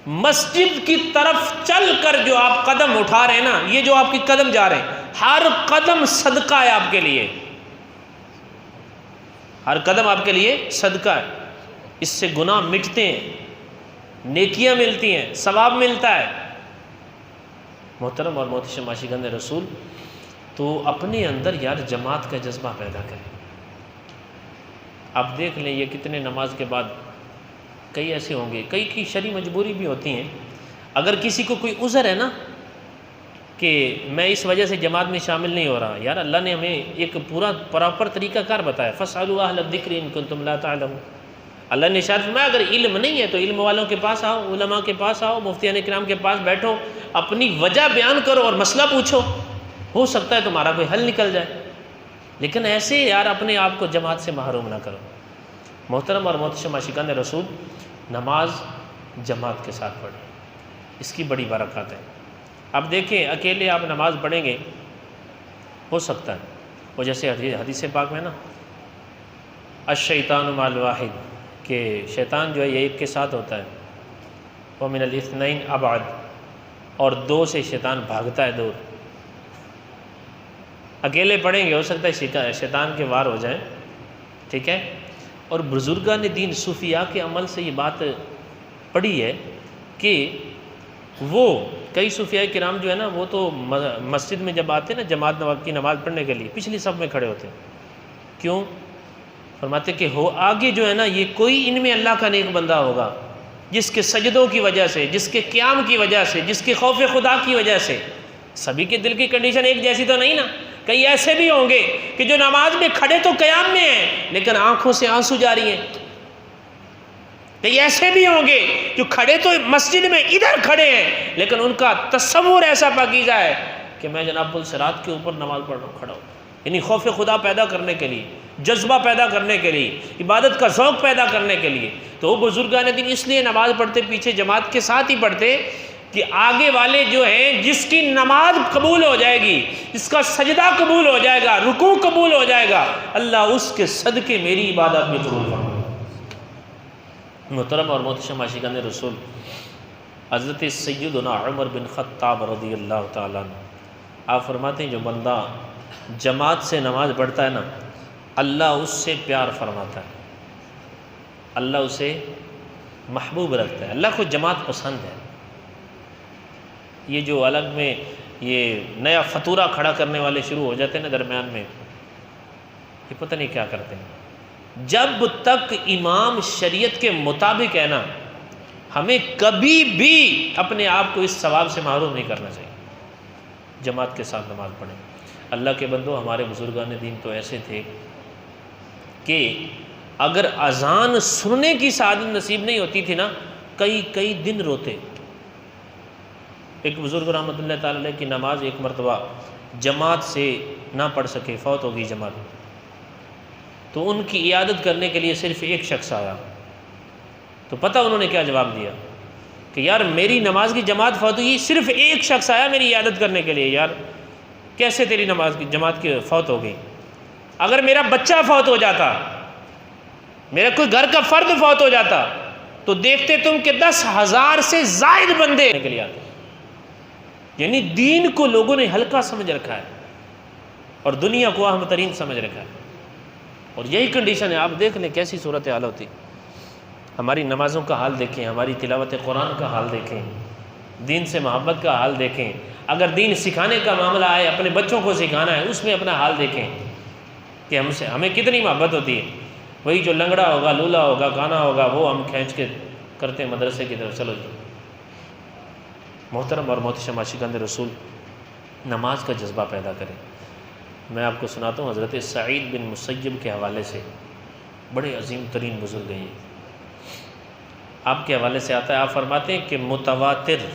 مسجد کی طرف چل کر جو آپ قدم اٹھا رہے ہیں نا، یہ جو آپ کے قدم جا رہے ہیں، ہر قدم صدقہ ہے آپ کے لیے، ہر قدم آپ کے لیے صدقہ ہے۔ اس سے گناہ مٹتے ہیں، نیکیاں ملتی ہیں، ثواب ملتا ہے۔ محترم اور محتشم عاشقان رسول، تو اپنے اندر یار جماعت کا جذبہ پیدا کریں۔ آپ دیکھ لیں یہ کتنے نماز کے بعد کئی ایسے ہوں گے، کئی کی شرعی مجبوری بھی ہوتی ہیں، اگر کسی کو کوئی عذر ہے نا کہ میں اس وجہ سے جماعت میں شامل نہیں ہو رہا، یار اللہ نے ہمیں ایک پورا پراپر طریقہ کار بتایا، فَاسْأَلُوا أَهْلَ الذِّكْرِ إِن كُنتُمْ لَا تَعْلَمُونَ۔ اللہ نے ارشاد فرمایا اگر علم نہیں ہے تو علم والوں کے پاس آؤ، علماء کے پاس آؤ، مفتیان کرام کے پاس بیٹھو، اپنی وجہ بیان کرو اور مسئلہ پوچھو، ہو سکتا ہے تمہارا کوئی حل نکل جائے، لیکن ایسے یار اپنے آپ کو جماعت سے محروم نہ کرو۔ محترم اور محتشم عاشقان رسول، نماز جماعت کے ساتھ پڑھیں، اس کی بڑی برکات ہے۔ اب دیکھیں اکیلے آپ نماز پڑھیں گے ہو سکتا ہے، وہ جیسے حدیث پاک میں نا الشیطان مع الواحد، کہ شیطان جو ہے یہ ایک کے ساتھ ہوتا ہے، ومن الاثنین ابعد، اور دو سے شیطان بھاگتا ہے دور۔ اکیلے پڑھیں گے ہو سکتا ہے شیطان کے وار ہو جائیں، ٹھیک ہے۔ اور بزرگان دین صوفیاء کے عمل سے یہ بات پڑھی ہے کہ وہ کئی صوفیاء کرام جو ہے نا وہ تو مسجد میں جب آتے ہیں نا جماعت کی نماز پڑھنے کے لیے پچھلی صف میں کھڑے ہوتے ہیں، کیوں؟ فرماتے کہ ہو آگے جو ہے نا یہ کوئی ان میں اللہ کا نیک بندہ ہوگا جس کے سجدوں کی وجہ سے، جس کے قیام کی وجہ سے، جس کے خوف خدا کی وجہ سے، سبھی کے دل کی کنڈیشن ایک جیسی تو نہیں نا، کئی ایسے بھی ہوں گے کہ جو نماز میں کھڑے تو قیام میں ہیں لیکن آنکھوں سے آنسو جاری ہیں، کئی ایسے بھی ہوں گے جو کھڑے تو مسجد میں ادھر کھڑے ہیں لیکن ان کا تصور ایسا پاکیزہ ہے کہ میں جناب پل صراط کے اوپر نماز پڑھ رہا ہوں، کھڑا ہوں، یعنی خوف خدا پیدا کرنے کے لیے، جذبہ پیدا کرنے کے لیے، عبادت کا ذوق پیدا کرنے کے لیے۔ تو وہ بزرگان دین اس لیے نماز پڑھتے پیچھے جماعت کے ساتھ ہی پڑھتے کہ آگے والے جو ہیں جس کی نماز قبول ہو جائے گی، جس کا سجدہ قبول ہو جائے گا، رکوع قبول ہو جائے گا، اللہ اس کے صدقے میری عبادت بھی قبول فرمائے۔ محترم اور محتشم عاشقان رسول، حضرت سیدنا عمر بن خطاب رضی اللہ تعالیٰ عنہ آپ فرماتے ہیں جو بندہ جماعت سے نماز پڑھتا ہے نا اللہ اس سے پیار فرماتا ہے، اللہ اسے محبوب رکھتا ہے، اللہ کو جماعت پسند ہے۔ یہ جو الگ میں یہ نیا فتورہ کھڑا کرنے والے شروع ہو جاتے ہیں نا درمیان میں، یہ پتہ نہیں کیا کرتے ہیں۔ جب تک امام شریعت کے مطابق ہے نا ہمیں کبھی بھی اپنے آپ کو اس ثواب سے محروم نہیں کرنا چاہیے، جماعت کے ساتھ نماز پڑھیں۔ اللہ کے بندو، ہمارے بزرگان دین تو ایسے تھے کہ اگر اذان سننے کی سعادت نصیب نہیں ہوتی تھی نا کئی دن روتے۔ ایک بزرگ رحمۃ اللہ تعالی علیہ کی نماز ایک مرتبہ جماعت سے نہ پڑھ سکے، فوت ہو گئی جماعت، تو ان کی عیادت کرنے کے لیے صرف ایک شخص آیا، تو پتہ انہوں نے کیا جواب دیا کہ یار میری نماز کی جماعت فوت ہوئی، صرف ایک شخص آیا میری عیادت کرنے کے لیے، یار کیسے تیری نماز کی جماعت کی فوت ہو گئی؟ اگر میرا بچہ فوت ہو جاتا، میرا کوئی گھر کا فرد فوت ہو جاتا تو دیکھتے تم کہ 10,000 سے زائد بندے کے لیے آتے۔ یعنی دین کو لوگوں نے ہلکا سمجھ رکھا ہے اور دنیا کو اہم ترین سمجھ رکھا ہے، اور یہی کنڈیشن ہے۔ آپ دیکھ لیں کیسی صورتحال ہوتی، ہماری نمازوں کا حال دیکھیں، ہماری تلاوت قرآن کا حال دیکھیں، دین سے محبت کا حال دیکھیں، اگر دین سکھانے کا معاملہ آئے، اپنے بچوں کو سکھانا ہے، اس میں اپنا حال دیکھیں کہ ہمیں کتنی محبت ہوتی ہے۔ وہی جو لنگڑا ہوگا، لولا ہوگا، گانا ہوگا، وہ ہم کھینچ کے کرتے ہیں مدرسے کی طرف، چلو جی۔ محترم اور محتشم عاشقان رسول، نماز کا جذبہ پیدا کریں۔ میں آپ کو سناتا ہوں حضرت سعید بن مسیب کے حوالے سے، بڑے عظیم ترین بزرگ ہیں یہ۔ آپ کے حوالے سے آتا ہے، آپ فرماتے ہیں کہ متواتر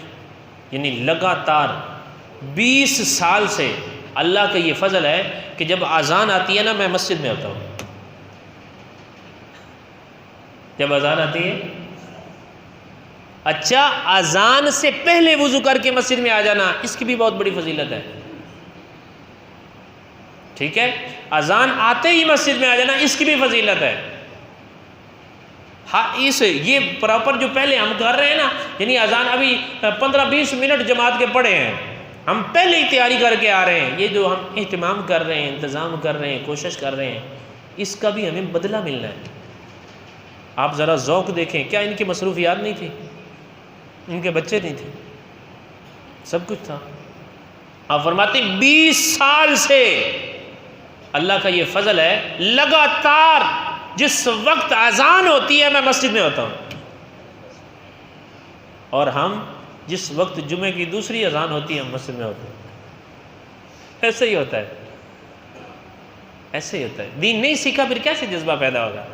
یعنی لگاتار 20 سال سے اللہ کا یہ فضل ہے کہ جب اذان آتی ہے نا میں مسجد میں ہوتا ہوں۔ جب اذان آتی ہے، اچھا اذان سے پہلے وضو کر کے مسجد میں آ جانا، اس کی بھی بہت بڑی فضیلت ہے، ٹھیک ہے۔ اذان آتے ہی مسجد میں آ جانا، اس کی بھی فضیلت ہے۔ ہاں یہ پراپر جو پہلے ہم کر رہے ہیں نا، یعنی اذان ابھی 15-20 منٹ جماعت کے پڑھے ہیں، ہم پہلے ہی تیاری کر کے آ رہے ہیں، یہ جو ہم اہتمام کر رہے ہیں، انتظام کر رہے ہیں، کوشش کر رہے ہیں، اس کا بھی ہمیں بدلہ ملنا ہے۔ آپ ذرا ذوق دیکھیں، کیا ان کی مصروفیات نہیں تھی؟ ان کے بچے نہیں تھے؟ سب کچھ تھا۔ آپ فرماتے ہیں 20 سال سے اللہ کا یہ فضل ہے، لگاتار جس وقت اذان ہوتی ہے میں مسجد میں ہوتا ہوں، اور ہم جس وقت جمعے کی دوسری اذان ہوتی ہے ہم مسجد میں ہوتے ہیں۔ ایسے ہی ہوتا ہے، ایسے ہی ہوتا ہے۔ دین نہیں سیکھا پھر کیسے جذبہ پیدا ہوگا؟